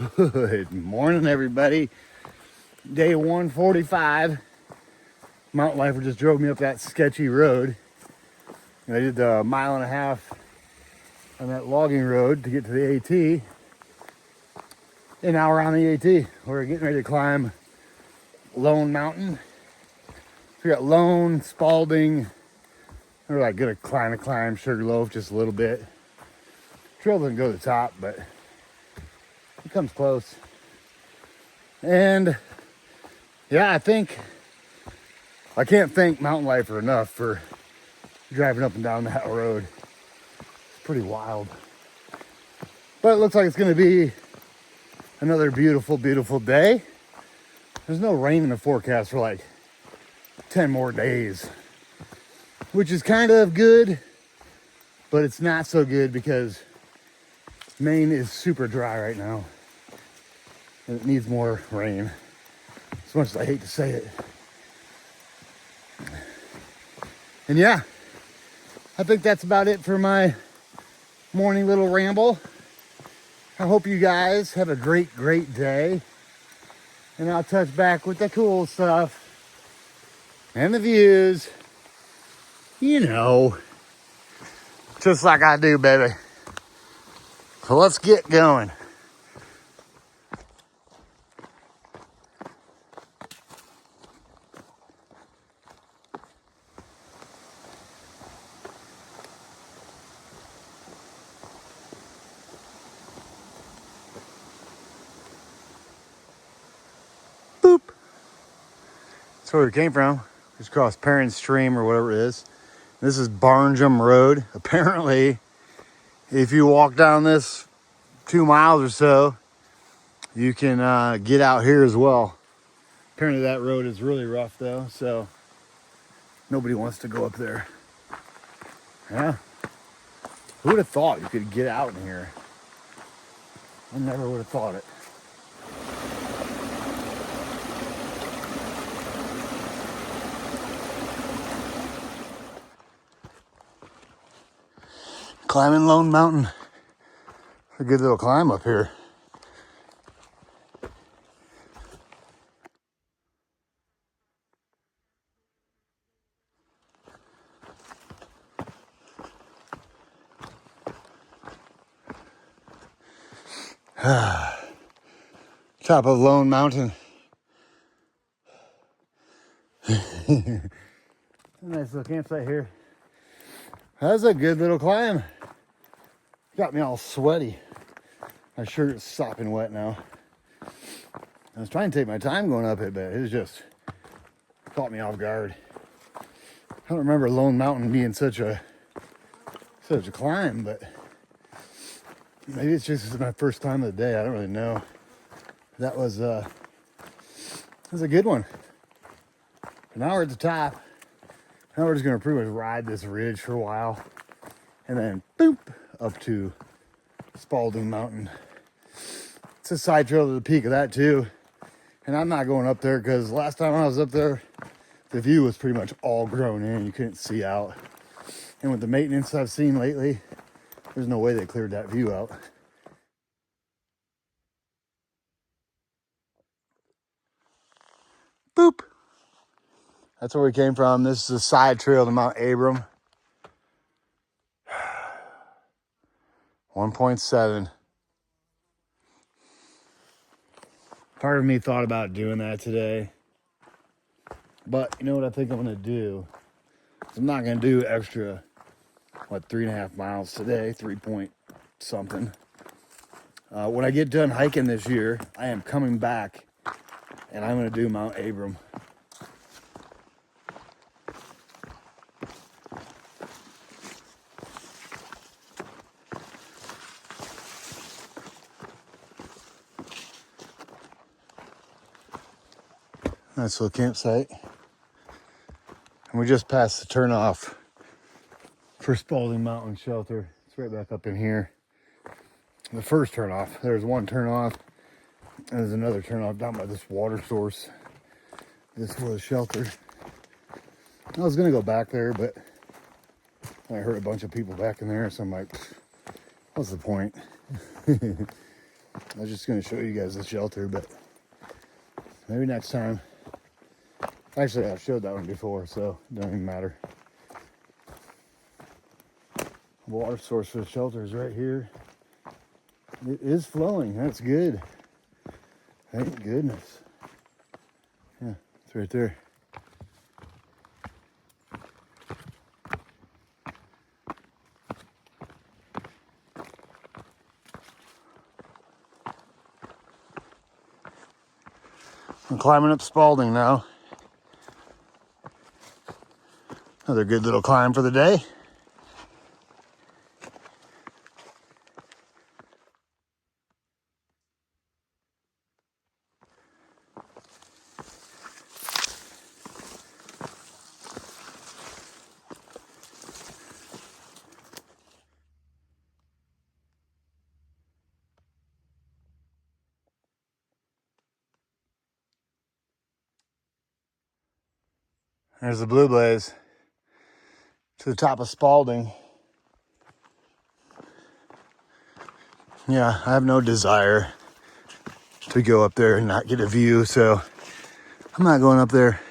Good morning, everybody. Day 145. Mountain Lifer just drove me up that sketchy road. And I did the mile and a half on that logging road to get to the AT. And now we're on the AT. We're getting ready to climb Lone Mountain. We got Lone, Spalding. We're like gonna climb Sugarloaf just a little bit. Trail doesn't go to the top, but it comes close. And yeah, I can't thank Mountain Lifer enough for driving up and down that road. It's pretty wild. But it looks like it's gonna be another beautiful, beautiful day. There's no rain in the forecast for like 10 more days, which is kind of good, but it's not so good because Maine is super dry right now. And it needs more rain, as much as I hate to say it. And yeah, I think that's about it for my morning little ramble. I hope you guys have a great, great day. And I'll touch back with the cool stuff and the views. You know, just like I do, baby. So let's get going. Boop. That's where we came from. Just across Perrin Stream or whatever it is. This is Barnjum Road. Apparently, if you walk down this 2 miles or so, you can get out here as well. Apparently that road is really rough though, so nobody wants to go up there. Yeah. Who would have thought you could get out in here? I never would have thought it. Climbing Lone Mountain. A good little climb up here. Top of Lone Mountain. Nice little campsite here. That's a good little climb. Got me all sweaty. My shirt is sopping wet now. I was trying to take my time going up it, but it was just caught me off guard. I don't remember Lone Mountain being such a climb, but maybe it's just my first time of the day. I don't really know. That was a good one. But now we're at the top. Now we're just gonna pretty much ride this ridge for a while, and then boop up to Spalding Mountain. It's a side trail to the peak of that too. And I'm not going up there because last time I was up there, the view was pretty much all grown in. You couldn't see out. And with the maintenance I've seen lately, there's no way they cleared that view out. Boop. That's where we came from. This is a side trail to Mount Abram. 1.7. Part of me thought about doing that today. But you know what I think I'm going to do? I'm not going to do extra, 3.5 miles today, 3 point something. When I get done hiking this year, I am coming back and I'm going to do Mount Abram. Nice little campsite. And we just passed the turnoff for Spalding Mountain Shelter. It's right back up in here. The first turnoff. There's one turnoff. And there's another turnoff down by this water source. This was sheltered. I was going to go back there, but I heard a bunch of people back in there. So I'm like, what's the point? I was just going to show you guys the shelter, but maybe next time. Actually, I've showed that one before, so it doesn't even matter. The water source for the shelter is right here. It is flowing. That's good. Thank goodness. Yeah, it's right there. I'm climbing up Spalding now. Another good little climb for the day. There's the Blue Blaze to the top of Spalding. Yeah, I have no desire to go up there and not get a view, so I'm not going up there.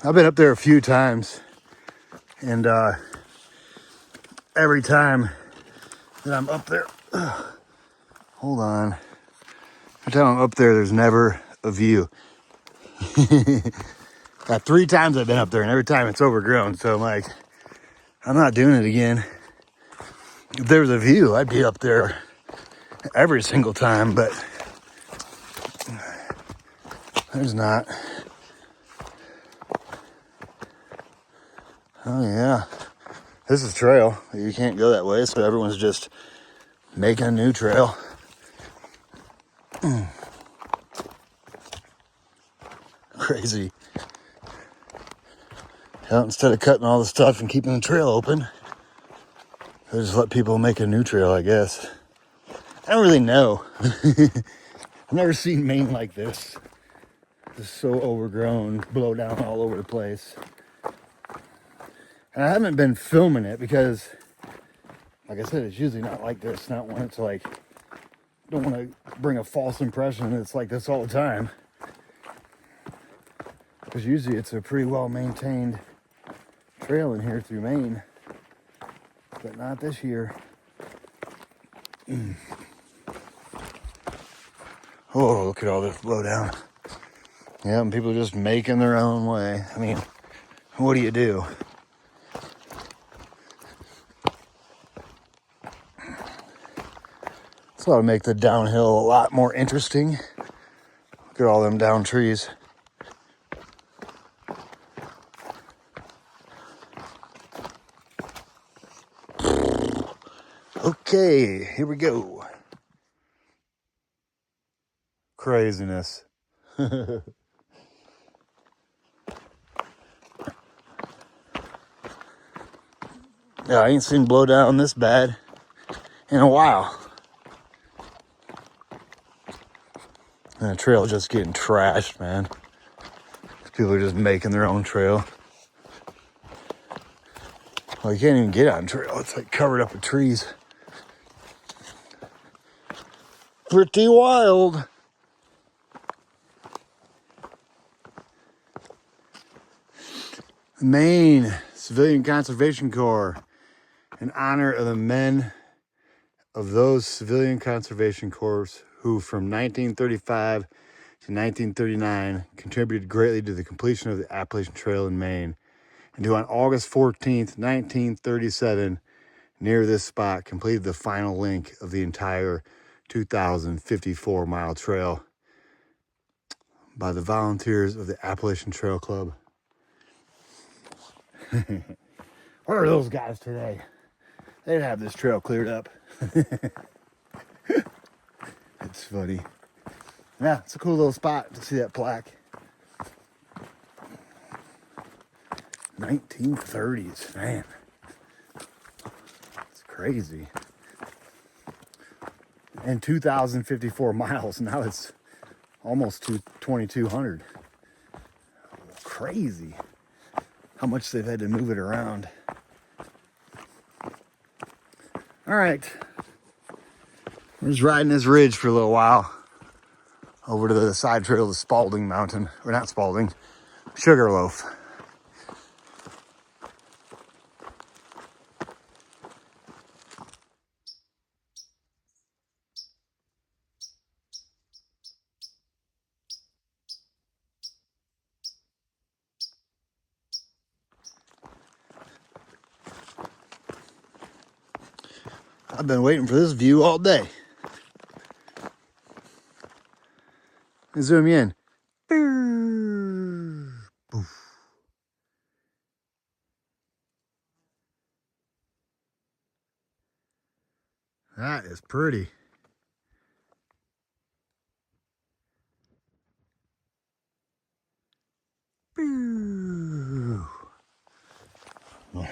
I've been up there a few times, and every time that I'm up there, hold on. Every time I'm up there, there's never a view. 3 times I've been up there, and every time it's overgrown, so I'm like, I'm not doing it again. If there was a view, I'd be up there every single time, but there's not. Oh yeah, this is trail. You can't go that way, so everyone's just making a new trail. Crazy. Yeah, instead of cutting all the stuff and keeping the trail open, they just let people make a new trail, I guess. I don't really know. I've never seen Maine like this. Just so overgrown, blow down all over the place. And I haven't been filming it because, like I said, it's usually not like this. Not when it's like, don't want to bring a false impression that it's like this all the time. Because usually it's a pretty well maintained trail in here through Maine. But not this year. Oh, look at all this blow down. Yeah, and people are just making their own way. I mean, what do you do? So that'll make the downhill a lot more interesting. Look at all them down trees. Okay, here we go. Craziness. Yeah, I ain't seen blow down this bad in a while. And the trail just getting trashed, man. People are just making their own trail. Well, you can't even get on trail. It's like covered up with trees. Pretty wild. Maine Civilian Conservation Corps, in honor of the men of those civilian conservation corps who from 1935 to 1939 contributed greatly to the completion of the Appalachian Trail in Maine, and who on August 14th, 1937, near this spot, completed the final link of the entire 2,054-mile trail by the volunteers of the Appalachian Trail Club. Where are those guys today? They'd have this trail cleared up. It's funny. Yeah, it's a cool little spot to see that plaque. 1930s, man. It's crazy. And 2,054 miles. Now it's almost to 2,200. Crazy how much they've had to move it around. All right. We're just riding this ridge for a little while over to the side trail to Spalding Mountain, or not Spalding, Sugarloaf. I've been waiting for this view all day. Zoom in. That is pretty.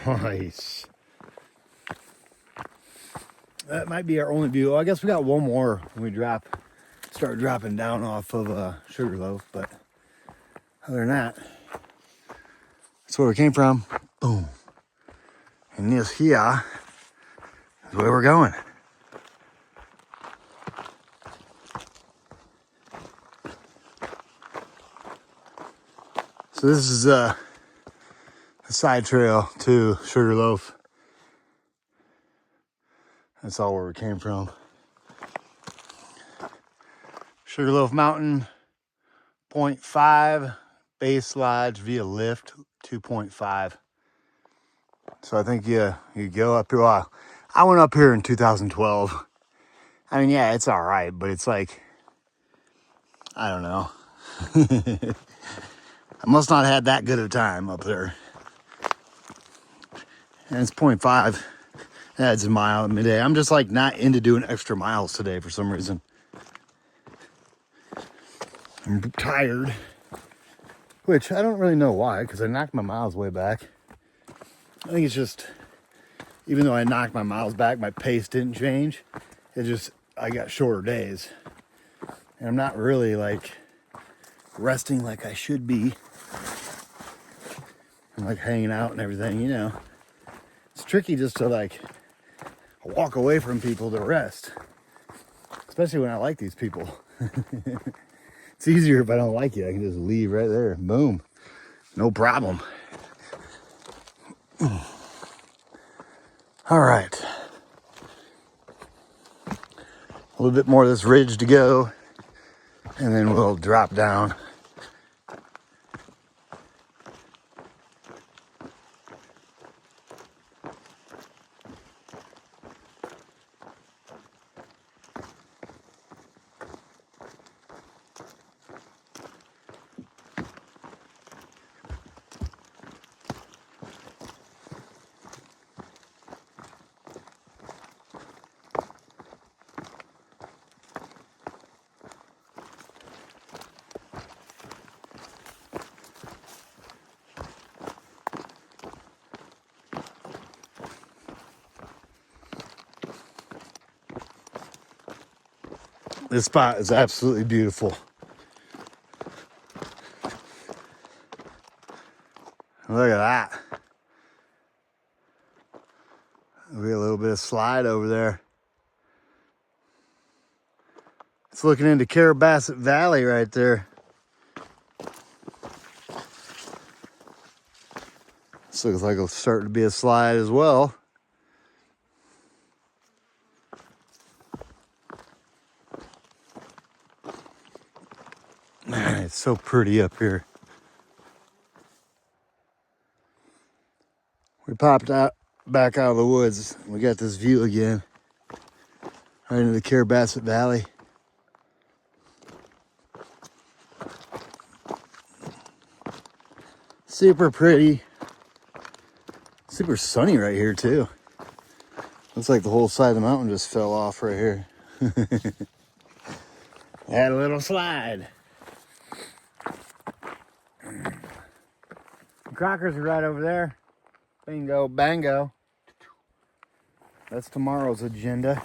Nice. That might be our only view. I guess we got one more when we start dropping down off of Sugarloaf, but other than that, that's where we came from. Boom. And this here is where we're going. So this is a side trail to Sugarloaf. That's all where we came from. Sugarloaf Mountain, 0.5, base lodge via lift, 2.5. So I think you go up here. Well, I went up here in 2012. I mean, yeah, it's all right, but it's like, I don't know. I must not have had that good of a time up there. And it's 0.5. Adds a mile at midday. I'm just like not into doing extra miles today for some reason. I'm tired, which I don't really know why, because I knocked my miles way back. I think it's just, even though I knocked my miles back, my pace didn't change. It just, I got shorter days. And I'm not really like resting like I should be. I'm like hanging out and everything, you know. It's tricky just to like walk away from people to rest. Especially when I like these people. It's easier if I don't like you. I can just leave right there. Boom. No problem. All right. A little bit more of this ridge to go, and then we'll drop down. This spot is absolutely beautiful. Look at that. We got a little bit of slide over there. It's looking into Carabasset Valley right there. This looks like it'll start to be a slide as well. Man, it's so pretty up here. We popped out back out of the woods. We got this view again. Right into the Carabasset Valley. Super pretty. Super sunny right here too. Looks like the whole side of the mountain just fell off right here. Had a little slide. Crockers are right over there. Bingo, bango. That's tomorrow's agenda.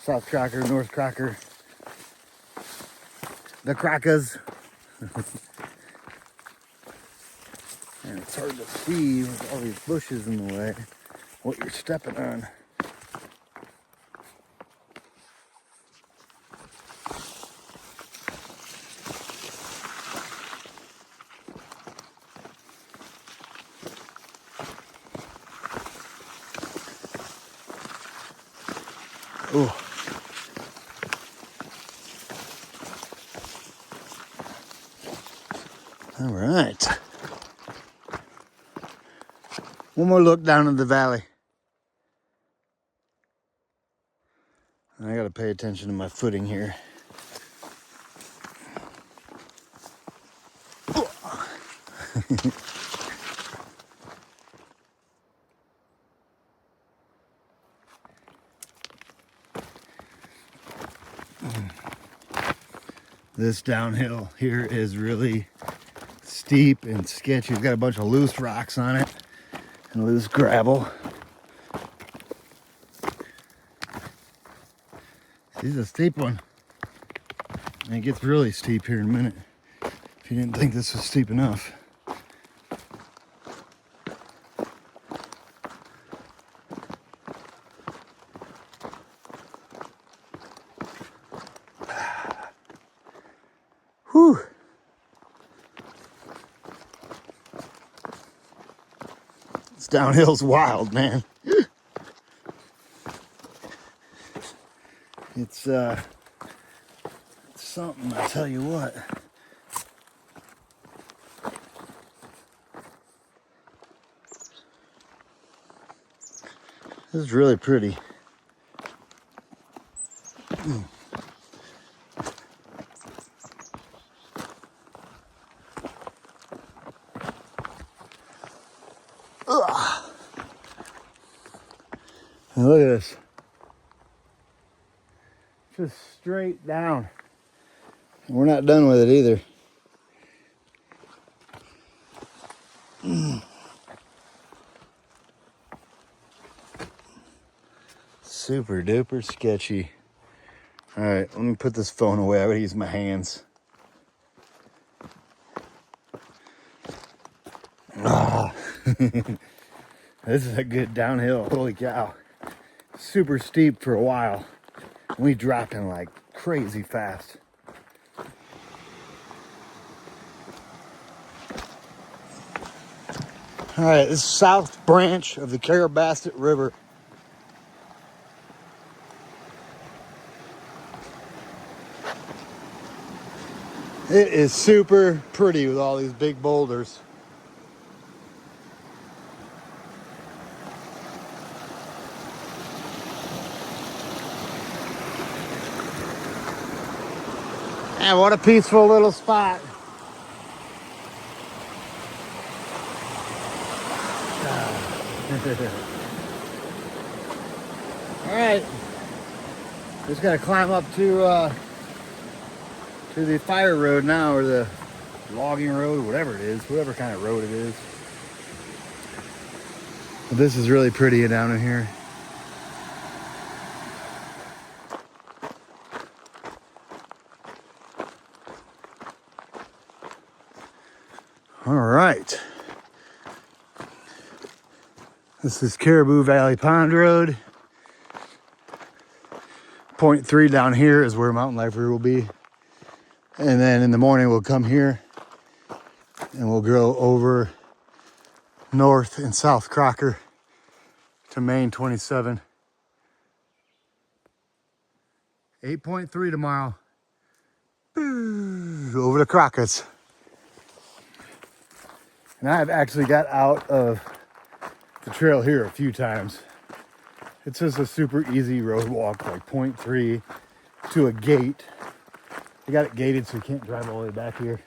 South Crocker, North Crocker. The Crockers. And it's hard to see with all these bushes in the way what you're stepping on. Oh. All right. One more look down in the valley. I gotta pay attention to my footing here. This downhill here is really steep and sketchy. It's got a bunch of loose rocks on it and loose gravel. This is a steep one. And it gets really steep here in a minute. If you didn't think this was steep enough. Whew. This downhill's wild, man. It's something, I tell you what. This is really pretty. Ugh. And look at this. Just straight down. And we're not done with it either. Super duper sketchy. All right, let me put this phone away. I gotta use my hands. Ah. This is a good downhill. Holy cow. Super steep for a while. We dropping like crazy fast. All right, this is South Branch of the Carrabassett River. It is super pretty with all these big boulders. And what a peaceful little spot. All right, just gotta climb up to the fire road now, or the logging road, whatever it is, whatever kind of road it is. But this is really pretty down in here. All right. This is Caribou Valley Pond Road. Point 3 down here is where Mountain Lifer will be. And then in the morning we'll come here and we'll go over north and south Crocker to Main 27. 8.3 tomorrow. Over the Crockett's. And I've actually got out of the trail here a few times. It's just a super easy road walk, like 0.3 to a gate. They got it gated so you can't drive all the way back here.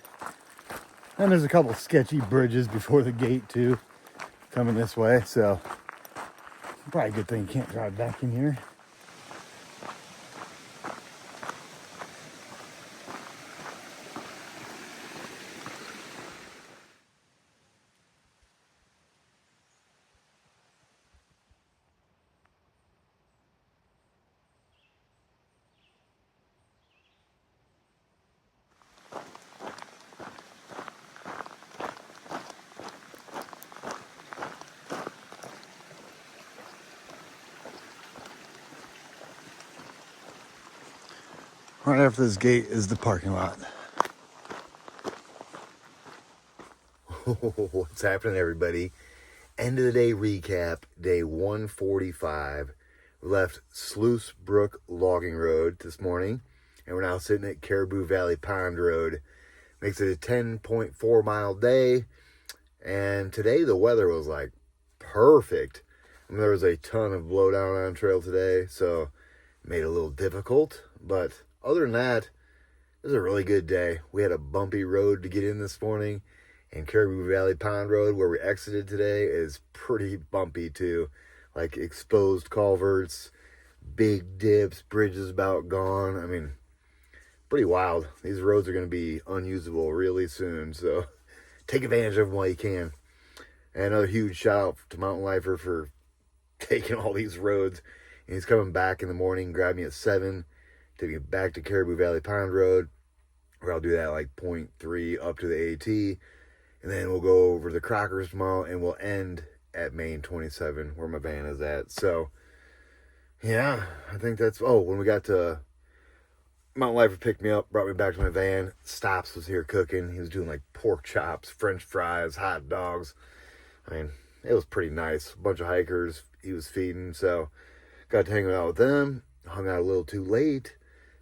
And there's a couple sketchy bridges before the gate too, coming this way. So probably a good thing you can't drive back in here. Right after this gate is the parking lot. What's happening, everybody? End of the day recap, day 145. We left Sluice Brook Logging Road this morning, and we're now sitting at Caribou Valley Pond Road. Makes it a 10.4 mile day, and today the weather was like perfect. I mean, there was a ton of blowdown on trail today, so it made it a little difficult, but other than that, it was a really good day. We had a bumpy road to get in this morning, and Caribou Valley Pond Road, where we exited today, is pretty bumpy too. Like exposed culverts, big dips, bridges about gone. I mean, pretty wild. These roads are going to be unusable really soon, so take advantage of them while you can. And another huge shout out to Mountain Lifer for taking all these roads. And he's coming back in the morning, grab me at 7, take me back to Caribou Valley Pond Road, where I'll do that like 0.3 up to the AT. And then we'll go over to the Crockers tomorrow, and we'll end at Main 27, where my van is at. So, yeah, I think that's... Oh, when we got to... Mountain Lifer picked me up, brought me back to my van. Stops was here cooking. He was doing like pork chops, French fries, hot dogs. I mean, it was pretty nice. A bunch of hikers he was feeding, so got to hang out with them. Hung out a little too late,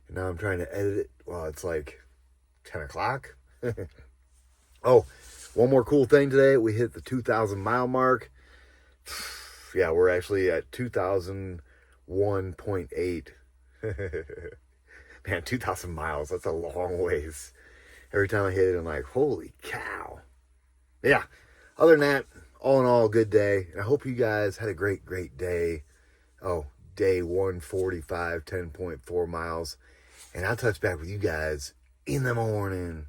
and now I'm trying to edit it while it's like 10 o'clock. Oh, one more cool thing today. We hit the 2,000 mile mark. Yeah, we're actually at 2001.8. Man, 2,000 miles, that's a long ways. Every time I hit it, I'm like, holy cow. Yeah, other than that, all in all, a good day. And I hope you guys had a great, great day. Oh, day 145, 10.4 miles. And I'll touch back with you guys in the morning.